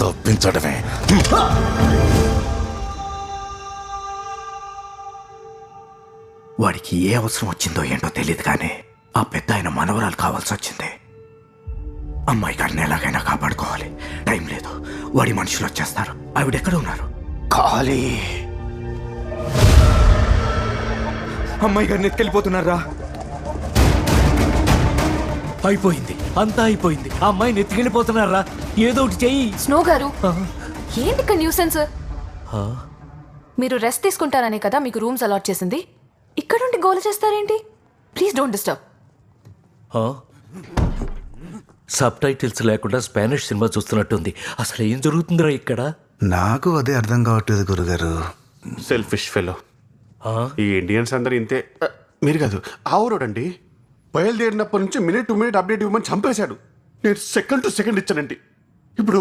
తప్పించడమే. వాడికి ఏ అవసరం వచ్చిందో ఏంటో తెలియదు కానీ ఆ పెద్ద ఆయన మనవరాలు కావాల్సి వచ్చింది. అమ్మాయి గారిని ఎలాగైనా కాపాడుకోవాలి. టైం లేదు, వాడి మనుషులు వచ్చేస్తారు. ఆవిడెక్కడ ఉన్నారు? ఖాళీ. అమ్మాయి గారిని ఎత్తుకెళ్ళిపోతున్నారా? అయిపోయింది, అంతా అయిపోయింది. ఆ అమ్మాయిని ఎత్తుకెళ్ళిపోతున్నారా? ఏదో ఒకటి చెయ్యి. స్నో గారు, ఏంటి ఇక్కడ న్యూసెన్స్? మీరు రెస్ట్ తీసుకుంటారనే కదా మీకు రూమ్స్ అలాట్ చేసింది. ఇక్కడుండి గోల చేస్తారేంటి? Please don't disturb. Subtitles లేకుండా స్పానిష్ సినిమా చూస్తున్నట్టుంది. అసలు ఏం జరుగుతుందిరా ఇక్కడ? నాకు అదే అర్థం కావట్లేదు గురుగారు. Selfish fellow. ఈ ఇండియన్స్ అందరు ఇంతే. మీరు కాదు, ఆ ఊరోడండి బయలుదేరినప్పటి నుంచి మినిట్ టు మినిట్ అప్డేట్ ఇవ్వమని చంపేశాడు. నేను సెకండ్ టు సెకండ్ ఇచ్చానండి. ఇప్పుడు